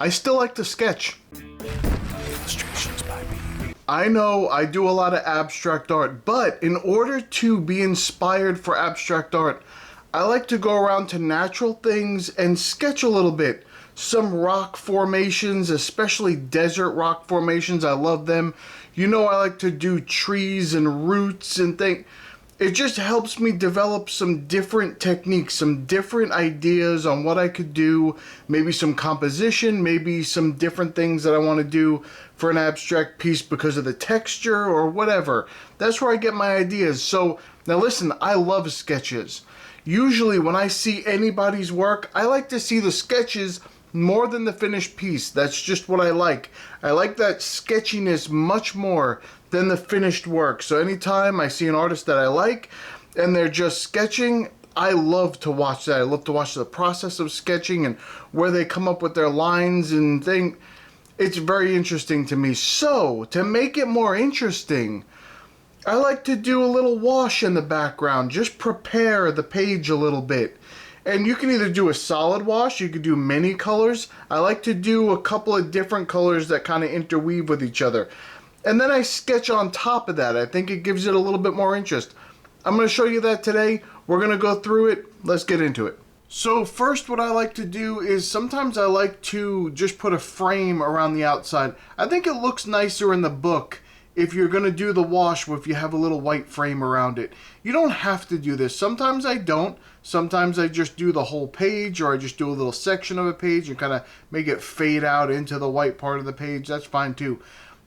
I still like to sketch. Illustrations by me. I know I do a lot of abstract art, but in order to be inspired for abstract art, I like to go around to natural things and sketch a little bit. Some rock formations, especially desert rock formations, I love them. You know, I like to do trees and roots and things. It just helps me develop some different techniques, some different ideas on what I could do, maybe some composition, maybe some different things that I want to do for an abstract piece because of the texture or whatever. That's where I get my ideas. So now listen, I love sketches. Usually when I see anybody's work, I like to see the sketches more than the finished piece. That's just what I like. I like that sketchiness much more than the finished work. So anytime I see an artist that I like and they're just sketching, I love to watch that. I love to watch the process of sketching and where they come up with their lines and things. It's very interesting to me. So to make it more interesting, I like to do a little wash in the background. Just prepare the page a little bit. And you can either do a solid wash, you could do many colors. I like to do a couple of different colors that kind of interweave with each other. And then I sketch on top of that. I think it gives it a little bit more interest. I'm going to show you that today. We're going to go through it. Let's get into it. So first, what I like to do is sometimes I like to just put a frame around the outside. I think it looks nicer in the book if you're going to do the wash if you have a little white frame around it. You don't have to do this. Sometimes I don't. Sometimes I just do the whole page, or I just do a little section of a page and kind of make it fade out into the white part of the page. That's fine too.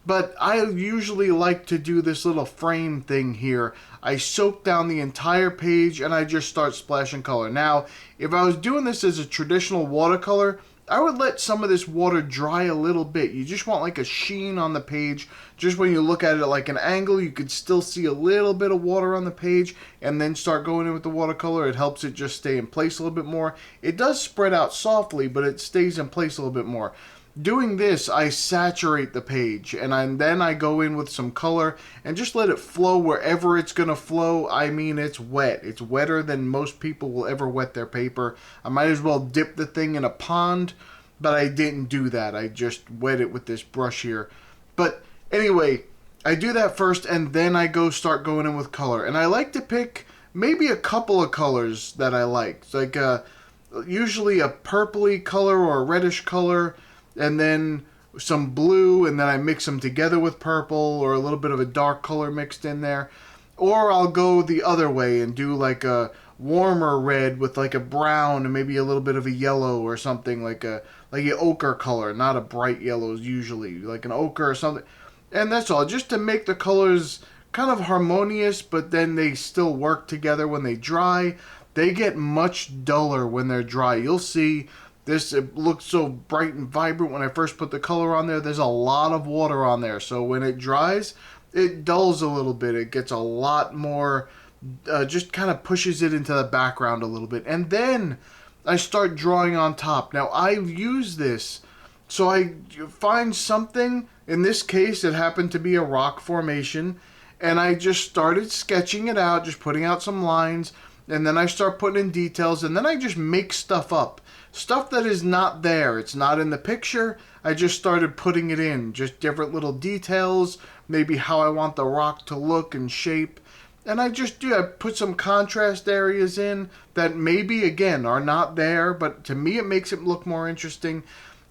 But I usually like to do this little frame thing here. I soak down the entire page and I just start splashing color. Now, if I was doing this as a traditional watercolor, I would let some of this water dry a little bit. You just want like a sheen on the page. Just when you look at it at like an angle, you could still see a little bit of water on the page and then start going in with the watercolor. It helps it just stay in place a little bit more. It does spread out softly, but it stays in place a little bit more. Doing this, I saturate the page and then I go in with some color and just let it flow wherever it's going to flow. I mean, it's wet. It's wetter than most people will ever wet their paper. I might as well dip the thing in a pond, but I didn't do that. I just wet it with this brush here. But anyway, I do that first and then I start going in with color. And I like to pick maybe a couple of colors that I like. It's like usually a purpley color or a reddish color, and then some blue, and then I mix them together with purple or a little bit of a dark color mixed in there. Or I'll go the other way and do like a warmer red with like a brown and maybe a little bit of a yellow or something, like an ochre color, not a bright yellow usually, like an ochre or something. And that's all, just to make the colors kind of harmonious, but then they still work together when they dry. They get much duller when they're dry. You'll see this, it looks so bright and vibrant when I first put the color on there. There's a lot of water on there, so when it dries, it dulls a little bit. It gets a lot more, just kind of pushes it into the background a little bit. And then I start drawing on top. Now, I use this, so I find something. In this case, it happened to be a rock formation, and I just started sketching it out, just putting out some lines, and then I start putting in details, and then I just make stuff up. Stuff that is not there. It's not in the picture. I just started putting it in. Just different little details. Maybe how I want the rock to look and shape. And I put some contrast areas in that maybe, again, are not there. But to me, it makes it look more interesting.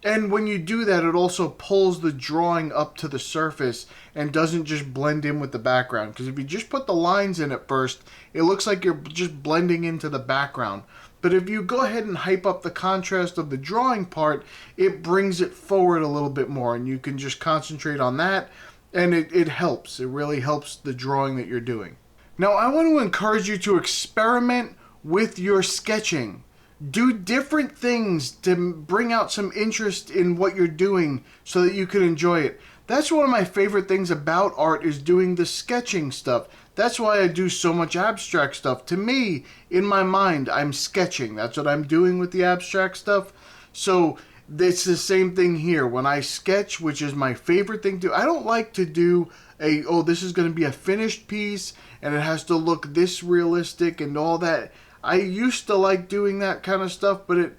And when you do that, it also pulls the drawing up to the surface and doesn't just blend in with the background. Because if you just put the lines in at first, it looks like you're just blending into the background. But if you go ahead and hype up the contrast of the drawing part, it brings it forward a little bit more, and you can just concentrate on that, and it helps. It really helps the drawing that you're doing. Now, I want to encourage you to experiment with your sketching. Do different things to bring out some interest in what you're doing so that you can enjoy it. That's one of my favorite things about art, is doing the sketching stuff. That's why I do so much abstract stuff. To me, in my mind, I'm sketching. That's what I'm doing with the abstract stuff. So it's the same thing here. When I sketch, which is my favorite thing to do, I don't like to do this is going to be a finished piece and it has to look this realistic and all that. I used to like doing that kind of stuff, but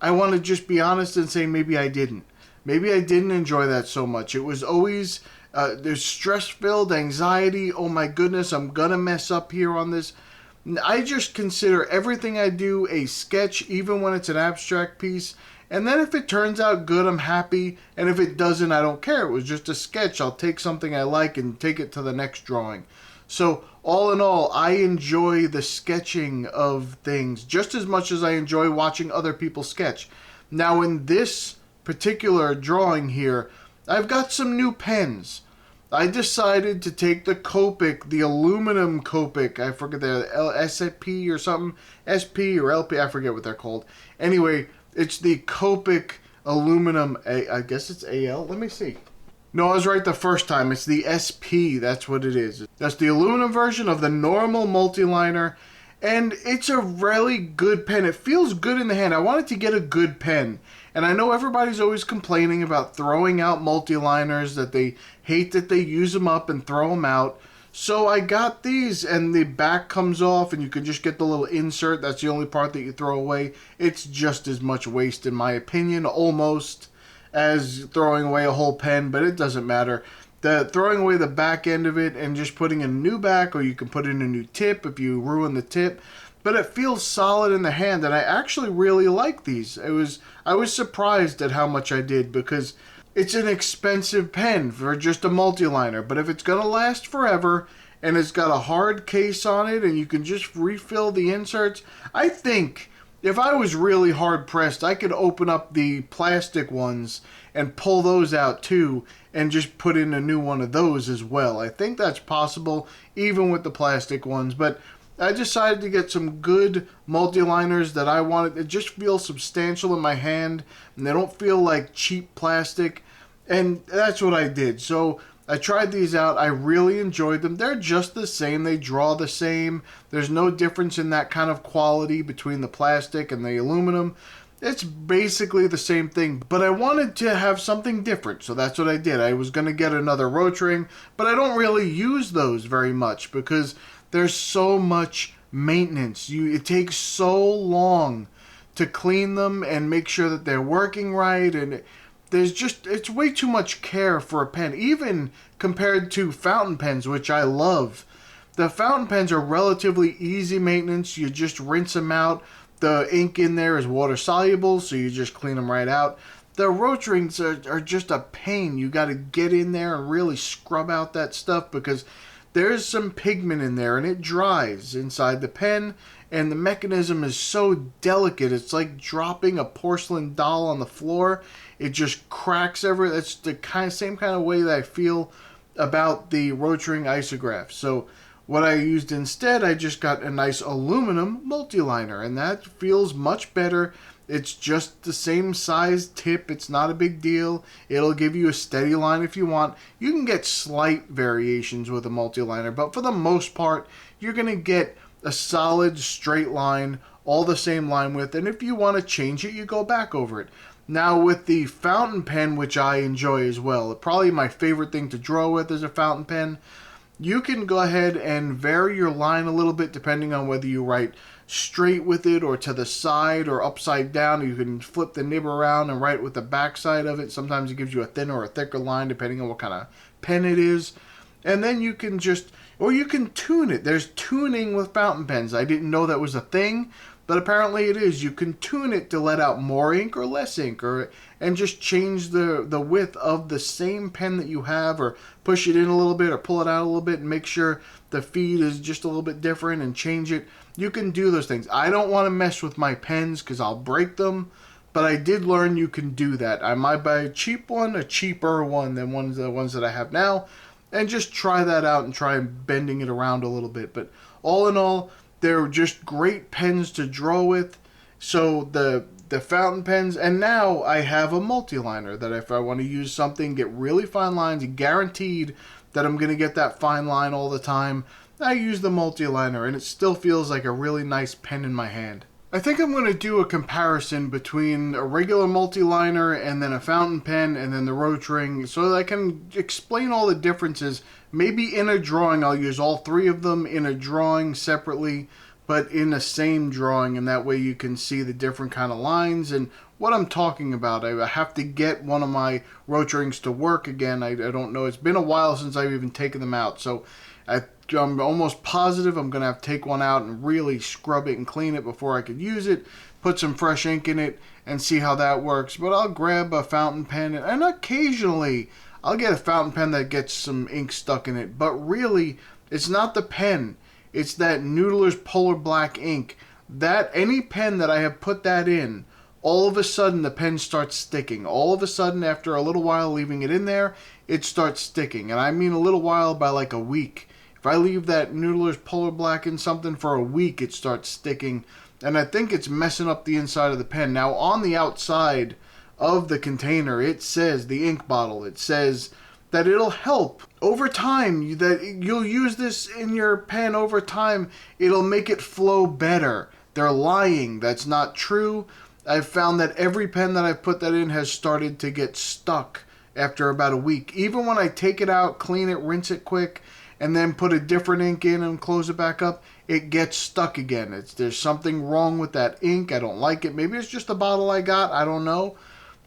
I want to just be honest and say maybe I didn't. maybe I didn't enjoy that so much. It was always, there's stress-filled anxiety. Oh my goodness, I'm gonna mess up here on this. I just consider everything I do a sketch, even when it's an abstract piece. And then if it turns out good, I'm happy. And if it doesn't, I don't care. It was just a sketch. I'll take something I like and take it to the next drawing. So all in all, I enjoy the sketching of things just as much as I enjoy watching other people sketch. Now in this particular drawing here, I've got some new pens. I decided to take the Copic, the aluminum Copic. I forget the SP or something, SP or LP. I forget what they're called. Anyway, it's the Copic aluminum. I guess it's AL. Let me see. No, I was right the first time. It's the SP. That's what it is. That's the aluminum version of the normal multiliner. And it's a really good pen. It feels good in the hand. I wanted to get a good pen. And I know everybody's always complaining about throwing out multiliners, that they hate that they use them up and throw them out. So I got these, and the back comes off, and you can just get the little insert. That's the only part that you throw away. It's just as much waste, in my opinion, almost, as throwing away a whole pen, but it doesn't matter. Throwing away the back end of it and just putting in a new back, or you can put in a new tip if you ruin the tip. But it feels solid in the hand, and I actually really like these. I was surprised at how much I did, because it's an expensive pen for just a multiliner. But if it's going to last forever, and it's got a hard case on it, and you can just refill the inserts, I think if I was really hard pressed, I could open up the plastic ones and pull those out too, and just put in a new one of those as well. I think that's possible, even with the plastic ones. But I decided to get some good multiliners that I wanted. It just feels substantial in my hand, and they don't feel like cheap plastic. And that's what I did. So I tried these out. I really enjoyed them. They're just the same. They draw the same. There's no difference in that kind of quality between the plastic and the aluminum. It's basically the same thing, but I wanted to have something different, so that's what I did. I was going to get another Rotring, but I don't really use those very much because there's so much maintenance. It takes so long to clean them and make sure that they're working right, and it's way too much care for a pen, even compared to fountain pens, which I love. The fountain pens are relatively easy maintenance. You just rinse them out. The ink in there is water soluble, so you just clean them right out. The Rotrings are just a pain. You got to get in there and really scrub out that stuff because there's some pigment in there and it dries inside the pen, and the mechanism is so delicate. It's like dropping a porcelain doll on the floor. It just cracks everywhere. That's the same kind of way that I feel about the Rotring Isograph. So what I used instead, I just got a nice aluminum multiliner, and that feels much better. It's just the same size tip. It's not a big deal. It'll give you a steady line if you want. You can get slight variations with a multiliner, but for the most part, you're going to get a solid straight line, all the same line width, and if you want to change it, you go back over it. Now with the fountain pen, which I enjoy as well, probably my favorite thing to draw with is a fountain pen. You can go ahead and vary your line a little bit depending on whether you write straight with it or to the side or upside down. You can flip the nib around and write with the back side of it. Sometimes it gives you a thinner or a thicker line depending on what kind of pen it is. And then you can you can tune it. There's tuning with fountain pens. I didn't know that was a thing, but apparently it is. You can tune it to let out more ink or less ink, and just change the width of the same pen that you have, or push it in a little bit or pull it out a little bit and make sure the feed is just a little bit different and change it. You can do those things. I don't want to mess with my pens because I'll break them, but I did learn you can do that. I might buy a cheaper one than the ones that I have now, and just try that out and try bending it around a little bit. But all in all, they're just great pens to draw with. So the fountain pens, and now I have a multiliner that if I want to use something, get really fine lines, guaranteed that I'm going to get that fine line all the time, I use the multiliner, and it still feels like a really nice pen in my hand. I think I'm going to do a comparison between a regular multiliner and then a fountain pen and then the Rotring so that I can explain all the differences. Maybe in a drawing I'll use all three of them in a drawing separately, but in the same drawing, and that way you can see the different kind of lines and what I'm talking about. I have to get one of my Rotarings to work again. I don't know. It's been a while since I've even taken them out. So I'm almost positive I'm going to have to take one out and really scrub it and clean it before I could use it, put some fresh ink in it, and see how that works. But I'll grab a fountain pen, and occasionally I'll get a fountain pen that gets some ink stuck in it. But really, it's not the pen. It's that Noodler's Polar Black ink. That any pen that I have put that in, all of a sudden the pen starts sticking. All of a sudden, after a little while leaving it in there, it starts sticking. And I mean a little while by like a week. If I leave that Noodler's Polar Black in something for a week, it starts sticking. And I think it's messing up the inside of the pen. Now, on the outside of the container, it says, the ink bottle, it says that it'll help over time, that you'll use this in your pen over time. It'll make it flow better. They're lying. That's not true. I've found that every pen that I've put that in has started to get stuck after about a week. Even when I take it out, clean it, rinse it quick, and then put a different ink in and close it back up, it gets stuck again. There's something wrong with that ink. I don't like it. Maybe it's just the bottle I got. I don't know.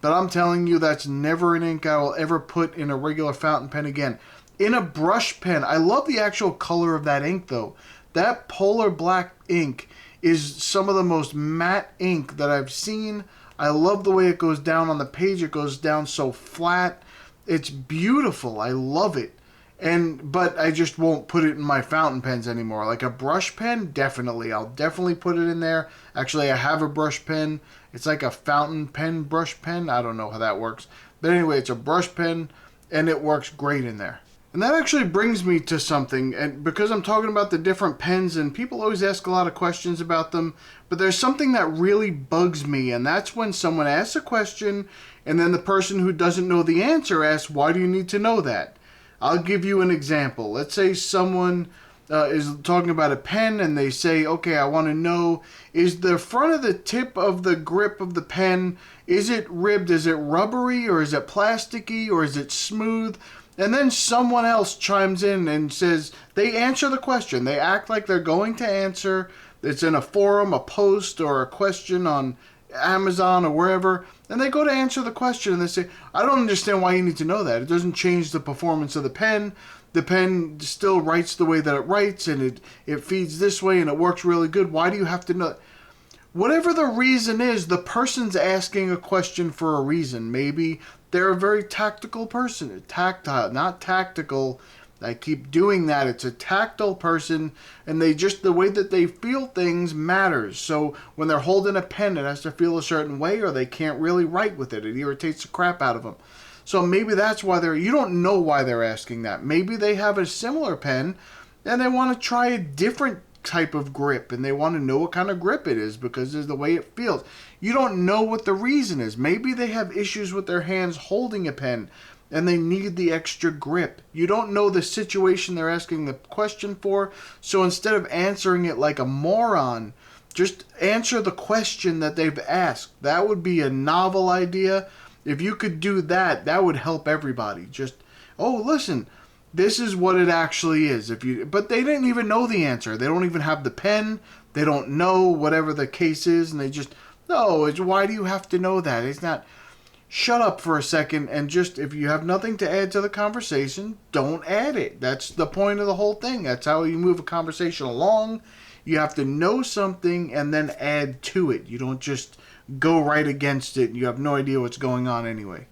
But I'm telling you, that's never an ink I will ever put in a regular fountain pen again. In a brush pen, I love the actual color of that ink, though. That Polar Black ink is some of the most matte ink that I've seen. I love the way it goes down on the page. It goes down so flat. It's beautiful. I love it. But I just won't put it in my fountain pens anymore. Like a brush pen, definitely. I'll definitely put it in there. Actually, I have a brush pen. It's like a fountain pen brush pen. I don't know how that works. But anyway, it's a brush pen, and it works great in there. And that actually brings me to something, and because I'm talking about the different pens, and people always ask a lot of questions about them, but there's something that really bugs me, and that's when someone asks a question, and then the person who doesn't know the answer asks, why do you need to know that? I'll give you an example. Let's say someone is talking about a pen, and they say, okay, I want to know, is the front of the tip of the grip of the pen, is it ribbed, is it rubbery, or is it plasticky, or is it smooth? And then someone else chimes in and says, they answer the question. They act like they're going to answer. It's in a forum, a post, or a question on Amazon or wherever. And they go to answer the question and they say, I don't understand why you need to know that. It doesn't change the performance of the pen. The pen still writes the way that it writes, and it feeds this way, and it works really good. Why do you have to know? Whatever the reason is, the person's asking a question for a reason. Maybe they're a very tactical person. Tactile, not tactical. I keep doing that. It's a tactile person, and the way that they feel things matters. So when they're holding a pen, it has to feel a certain way, or they can't really write with it. It irritates the crap out of them. So maybe that's why you don't know why they're asking that. Maybe they have a similar pen, and they want to try a different type of grip, and they want to know what kind of grip it is because of the way it feels. You don't know what the reason is. Maybe they have issues with their hands holding a pen and they need the extra grip. You don't know the situation they're asking the question for, so instead of answering it like a moron, just answer the question that they've asked. That would be a novel idea. If you could do that, that would help everybody. Just, oh, listen, this is what it actually is. But they didn't even know the answer. They don't even have the pen. They don't know whatever the case is, and they just, no, why do you have to know that? It's not. Shut up for a second, and just, if you have nothing to add to the conversation, don't add it. That's the point of the whole thing. That's how you move a conversation along. You have to know something and then add to it. You don't just go right against it. You have no idea what's going on anyway.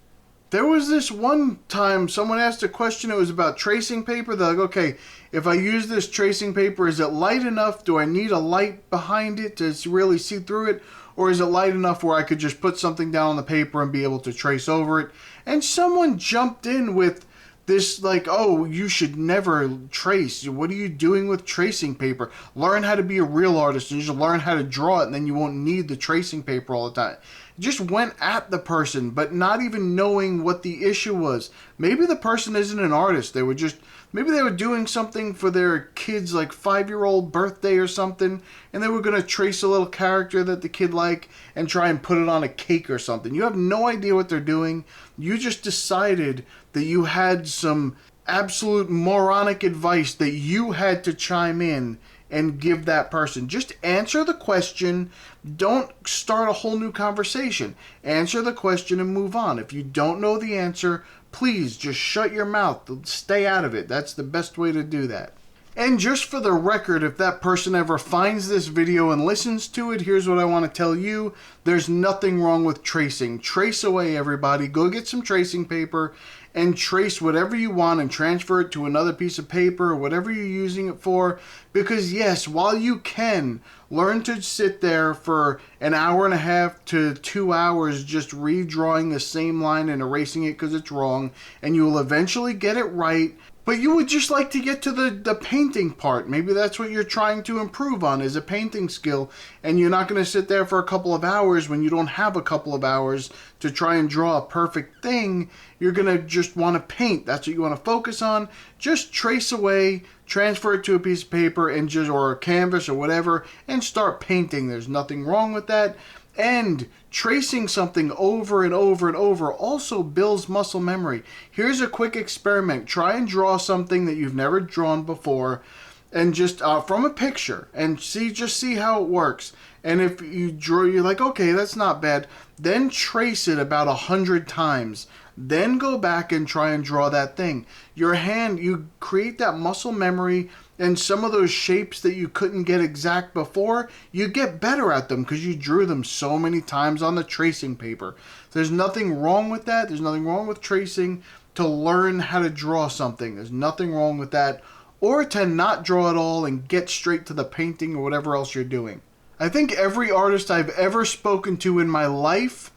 There was this one time someone asked a question. It was about tracing paper. They're like, okay, if I use this tracing paper, is it light enough? Do I need a light behind it to really see through it? Or is it light enough where I could just put something down on the paper and be able to trace over it? And someone jumped in with this, like, oh, you should never trace. What are you doing with tracing paper? Learn how to be a real artist and just learn how to draw it, and then you won't need the tracing paper all the time. Just went at the person, but not even knowing what the issue was. Maybe the person isn't an artist. Maybe they were doing something for their kid's, like, 5-year-old birthday or something, and they were going to trace a little character that the kid liked and try and put it on a cake or something. You have no idea what they're doing. You just decided that you had some absolute moronic advice that you had to chime in and give that person. Just answer the question. Don't start a whole new conversation. Answer the question and move on. If you don't know the answer, please just shut your mouth. Stay out of it. That's the best way to do that. And just for the record, if that person ever finds this video and listens to it, here's what I want to tell you. There's nothing wrong with tracing. Trace away, everybody. Go get some tracing paper and trace whatever you want and transfer it to another piece of paper or whatever you're using it for. Because yes, while you can learn to sit there for an hour and a half to 2 hours just redrawing the same line and erasing it because it's wrong, and you will eventually get it right, but you would just like to get to the painting part. Maybe that's what you're trying to improve on, is a painting skill, and you're not going to sit there for a couple of hours when you don't have a couple of hours to try and draw a perfect thing. You're going to just want to paint. That's what you want to focus on. Just trace away, transfer it to a piece of paper and or a canvas or whatever, and start painting. There's nothing wrong with that. And tracing something over and over and over also builds muscle memory. Here's a quick experiment. Try and draw something that you've never drawn before, and just from a picture, and see how it works. And if you draw, you're like, okay, that's not bad. Then trace it about 100 times. Then go back and try and draw that thing. Your hand, you create that muscle memory, and some of those shapes that you couldn't get exact before, you get better at them because you drew them so many times on the tracing paper. There's nothing wrong with that. There's nothing wrong with tracing to learn how to draw something. There's nothing wrong with that. Or to not draw at all and get straight to the painting or whatever else you're doing. I think every artist I've ever spoken to in my life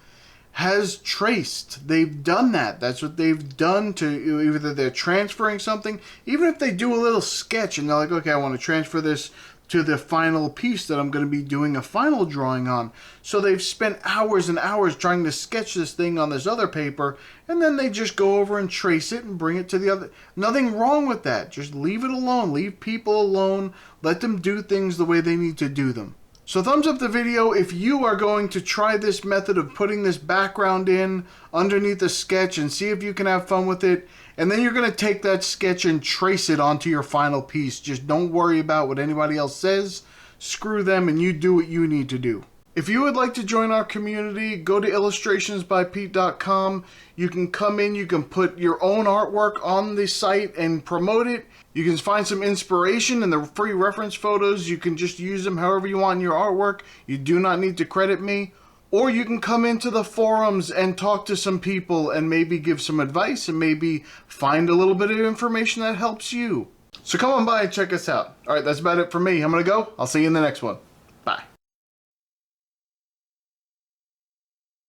has traced. They've done that. That's what they've done. To either they're transferring something, even if they do a little sketch and they're like, okay, I want to transfer this to the final piece that I'm going to be doing a final drawing on. So they've spent hours and hours trying to sketch this thing on this other paper, and then they just go over and trace it and bring it to the other. Nothing wrong with that. Just leave it alone. Leave people alone. Let them do things the way they need to do them. So thumbs up the video if you are going to try this method of putting this background in underneath the sketch and see if you can have fun with it. And then you're going to take that sketch and trace it onto your final piece. Just don't worry about what anybody else says. Screw them, and you do what you need to do. If you would like to join our community, go to illustrationsbypete.com. You can come in, you can put your own artwork on the site and promote it. You can find some inspiration in the free reference photos. You can just use them however you want in your artwork. You do not need to credit me. Or you can come into the forums and talk to some people and maybe give some advice and maybe find a little bit of information that helps you. So come on by and check us out. All right, that's about it for me. I'm going to go. I'll see you in the next one.